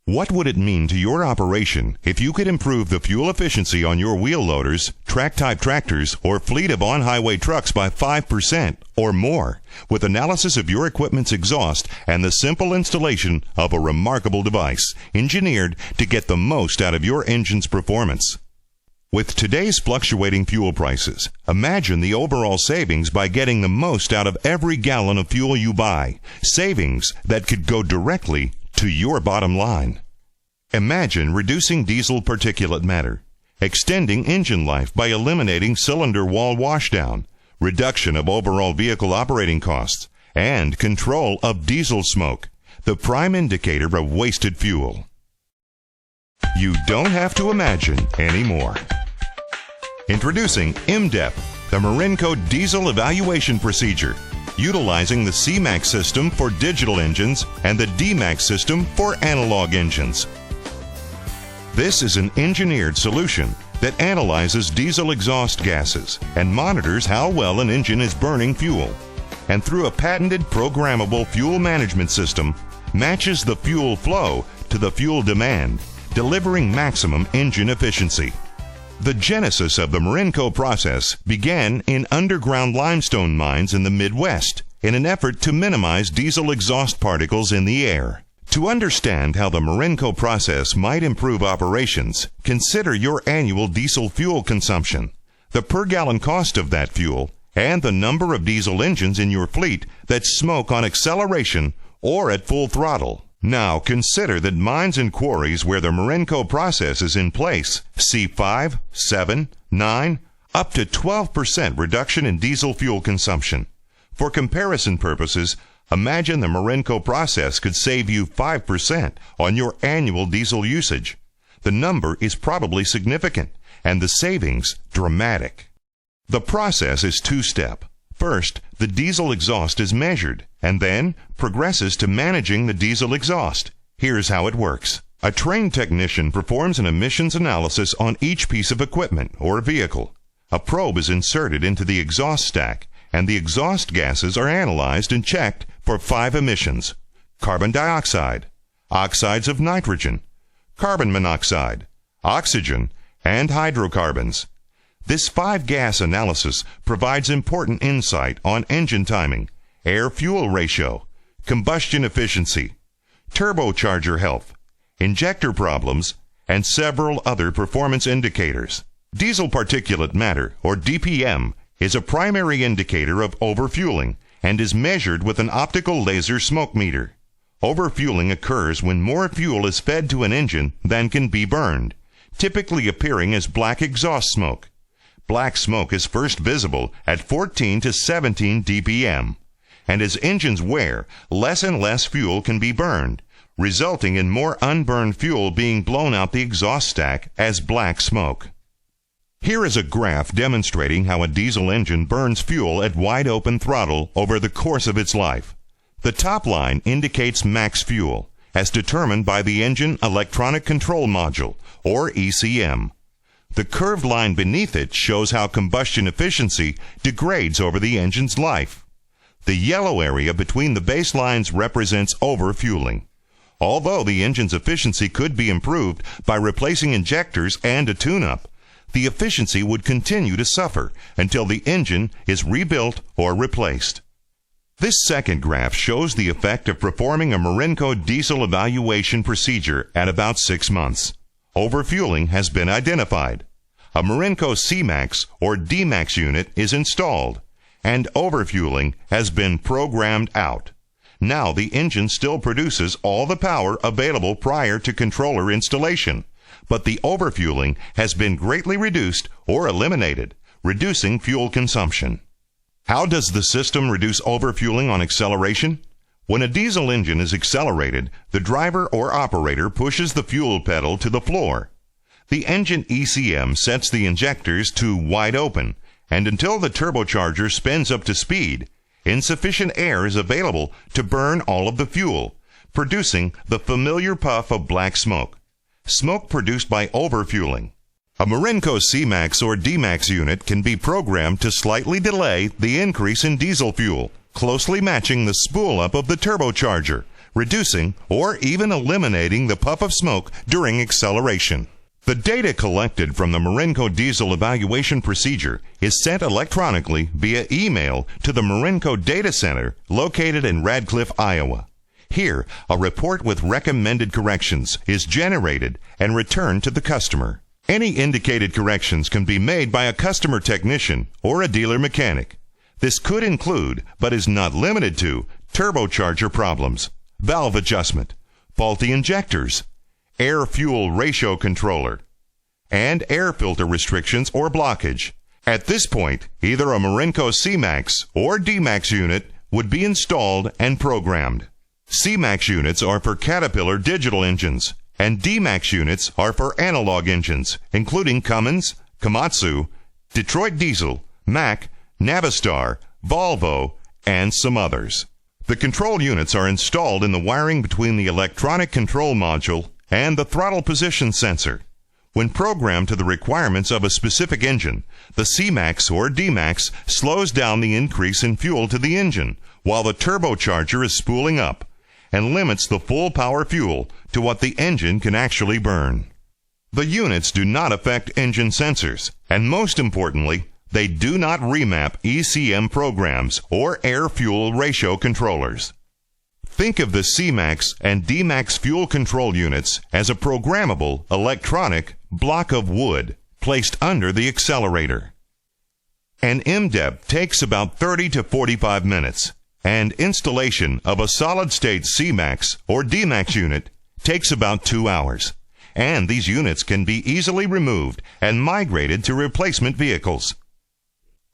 What would it mean to your operation if you could improve the fuel efficiency on your wheel loaders, track-type tractors, or fleet of on-highway trucks by 5% or more with analysis of your equipment's exhaust and the simple installation of a remarkable device engineered to get the most out of your engine's performance? With today's fluctuating fuel prices, imagine the overall savings by getting the most out of every gallon of fuel you buy, savings that could go directly to your bottom line. Imagine reducing diesel particulate matter, extending engine life by eliminating cylinder wall washdown, reduction of overall vehicle operating costs, and control of diesel smoke, the prime indicator of wasted fuel. You don't have to imagine anymore. Introducing IMDEP, the Mirenco diesel evaluation procedure, utilizing the C-Max system for digital engines and the D-Max system for analog engines. This is an engineered solution that analyzes diesel exhaust gases and monitors how well an engine is burning fuel, and through a patented programmable fuel management system, matches the fuel flow to the fuel demand, delivering maximum engine efficiency. The genesis of the Mirenco process began in underground limestone mines in the Midwest in an effort to minimize diesel exhaust particles in the air. To understand how the Mirenco process might improve operations, consider your annual diesel fuel consumption, the per-gallon cost of that fuel, and the number of diesel engines in your fleet that smoke on acceleration or at full throttle. Now consider that mines and quarries where the Mirenco process is in place see 5, 7, 9, up to 12% reduction in diesel fuel consumption. For comparison purposes, imagine the Mirenco process could save you 5% on your annual diesel usage. The number is probably significant, and the savings dramatic. The process is two-step. First, the diesel exhaust is measured, and then progresses to managing the diesel exhaust. Here's how it works. A trained technician performs an emissions analysis on each piece of equipment or vehicle. A probe is inserted into the exhaust stack, and the exhaust gases are analyzed and checked for 5 emissions: carbon dioxide, oxides of nitrogen, carbon monoxide, oxygen, and hydrocarbons. This 5-gas analysis provides important insight on engine timing, air-fuel ratio, combustion efficiency, turbocharger health, injector problems, and several other performance indicators. Diesel particulate matter, or DPM, is a primary indicator of overfueling and is measured with an optical laser smoke meter. Overfueling occurs when more fuel is fed to an engine than can be burned, typically appearing as black exhaust smoke. Black smoke is first visible at 14 to 17 dPm, and as engines wear, less and less fuel can be burned, resulting in more unburned fuel being blown out the exhaust stack as black smoke. Here is a graph demonstrating how a diesel engine burns fuel at wide-open throttle over the course of its life. The top line indicates max fuel, as determined by the Engine Electronic Control Module, or ECM. The curved line beneath it shows how combustion efficiency degrades over the engine's life. The yellow area between the baselines represents overfueling. Although the engine's efficiency could be improved by replacing injectors and a tune-up, the efficiency would continue to suffer until the engine is rebuilt or replaced. This second graph shows the effect of performing a Mirenco diesel evaluation procedure at about 6 months. Overfueling has been identified. A Mirenco C-Max or D-Max unit is installed, and overfueling has been programmed out. Now the engine still produces all the power available prior to controller installation, but the overfueling has been greatly reduced or eliminated, reducing fuel consumption. How does the system reduce overfueling on acceleration? When a diesel engine is accelerated, the driver or operator pushes the fuel pedal to the floor. The engine ECM sets the injectors to wide open, and until the turbocharger spins up to speed, insufficient air is available to burn all of the fuel, producing the familiar puff of black smoke. Smoke produced by overfueling. A Mirenco C-Max or D-Max unit can be programmed to slightly delay the increase in diesel fuel, closely matching the spool-up of the turbocharger, reducing or even eliminating the puff of smoke during acceleration. The data collected from the Mirenco diesel evaluation procedure is sent electronically via email to the Mirenco Data Center located in Radcliffe, Iowa. Here, a report with recommended corrections is generated and returned to the customer. Any indicated corrections can be made by a customer technician or a dealer mechanic. This could include, but is not limited to, turbocharger problems, valve adjustment, faulty injectors, air-fuel ratio controller, and air filter restrictions or blockage. At this point, either a Mirenco C-Max or D-Max unit would be installed and programmed. C-Max units are for Caterpillar digital engines, and D-Max units are for analog engines, including Cummins, Komatsu, Detroit Diesel, Mack, Navistar, Volvo, and some others. The control units are installed in the wiring between the electronic control module and the throttle position sensor. When programmed to the requirements of a specific engine, the C-Max or D-Max slows down the increase in fuel to the engine while the turbocharger is spooling up and limits the full power fuel to what the engine can actually burn. The units do not affect engine sensors, and most importantly, they do not remap ECM programs or air-fuel ratio controllers. Think of the C-Max and D-Max fuel control units as a programmable electronic block of wood placed under the accelerator. An MDEP takes about 30 to 45 minutes, and installation of a solid-state C-Max or D-Max unit takes about 2 hours. And these units can be easily removed and migrated to replacement vehicles.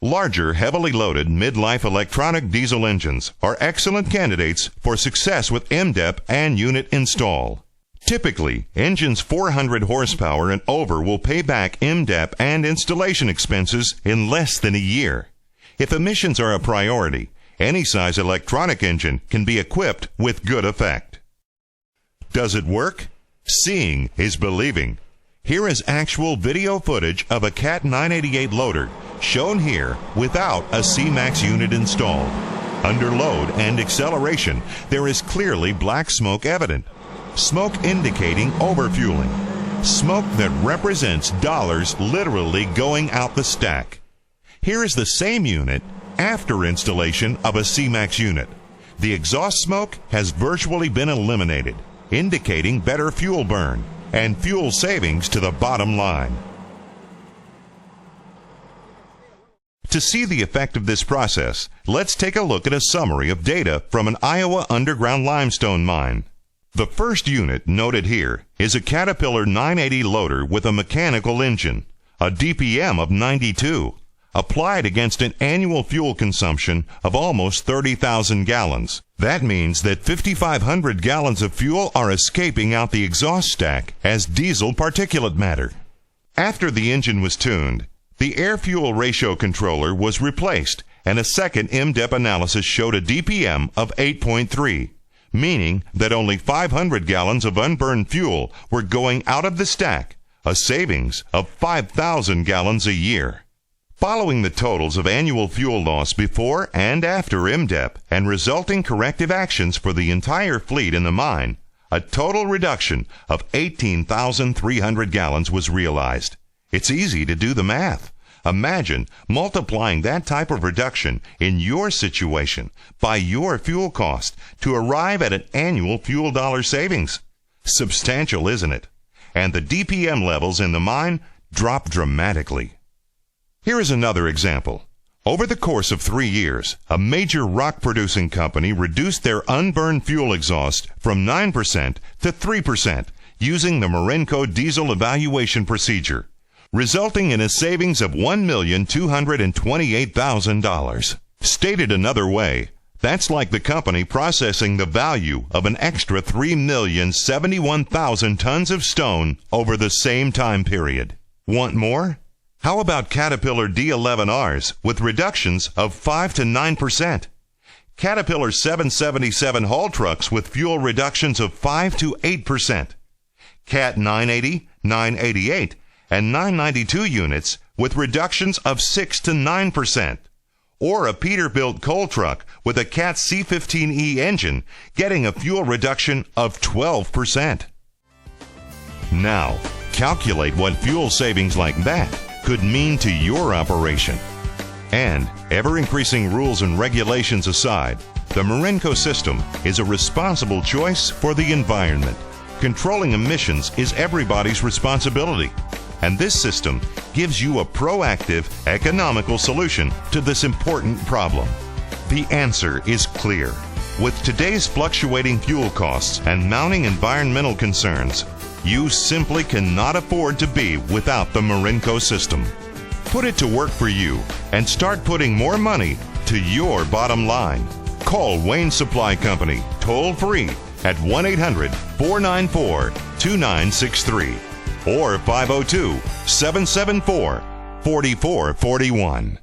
Larger, heavily loaded midlife electronic diesel engines are excellent candidates for success with MDEP and unit install. Typically, engines 400 horsepower and over will pay back MDEP and installation expenses in less than a year. If emissions are a priority, any size electronic engine can be equipped with good effect. Does it work? Seeing is believing. Here is actual video footage of a Cat 988 loader, shown here without a C-Max unit installed. Under load and acceleration, there is clearly black smoke evident. Smoke indicating overfueling. Smoke that represents dollars literally going out the stack. Here is the same unit after installation of a C-Max unit. The exhaust smoke has virtually been eliminated, indicating better fuel burn and fuel savings to the bottom line. To see the effect of this process, let's take a look at a summary of data from an Iowa underground limestone mine. The first unit noted here is a Caterpillar 980 loader with a mechanical engine, a DPM of 92, applied against an annual fuel consumption of almost 30,000 gallons. That means that 5,500 gallons of fuel are escaping out the exhaust stack as diesel particulate matter. After the engine was tuned, the air-fuel ratio controller was replaced, and a second MDEP analysis showed a DPM of 8.3, meaning that only 500 gallons of unburned fuel were going out of the stack, a savings of 5,000 gallons a year. Following the totals of annual fuel loss before and after MDEP and resulting corrective actions for the entire fleet in the mine, a total reduction of 18,300 gallons was realized. It's easy to do the math. Imagine multiplying that type of reduction in your situation by your fuel cost to arrive at an annual fuel dollar savings. Substantial, isn't it? And the DPM levels in the mine drop dramatically. Here is another example. Over the course of 3 years, a major rock-producing company reduced their unburned fuel exhaust from 9% to 3% using the Mirenco diesel evaluation procedure, resulting in a savings of $1,228,000. Stated another way, that's like the company processing the value of an extra 3,071,000 tons of stone over the same time period. Want more? How about Caterpillar D11Rs with reductions of 5 to 9%? Caterpillar 777 haul trucks with fuel reductions of 5 to 8%. Cat 980, 988, and 992 units with reductions of 6 to 9%. Or a Peterbilt coal truck with a CAT C15E engine, getting a fuel reduction of 12%. Now, calculate what fuel savings like that could mean to your operation. And, ever-increasing rules and regulations aside, the Mirenco system is a responsible choice for the environment. Controlling emissions is everybody's responsibility, and this system gives you a proactive, economical solution to this important problem. The answer is clear. With today's fluctuating fuel costs and mounting environmental concerns, you simply cannot afford to be without the Mirenco system. Put it to work for you and start putting more money to your bottom line. Call Wayne Supply Company toll-free at 1-800-494-2963 or 502-774-4441.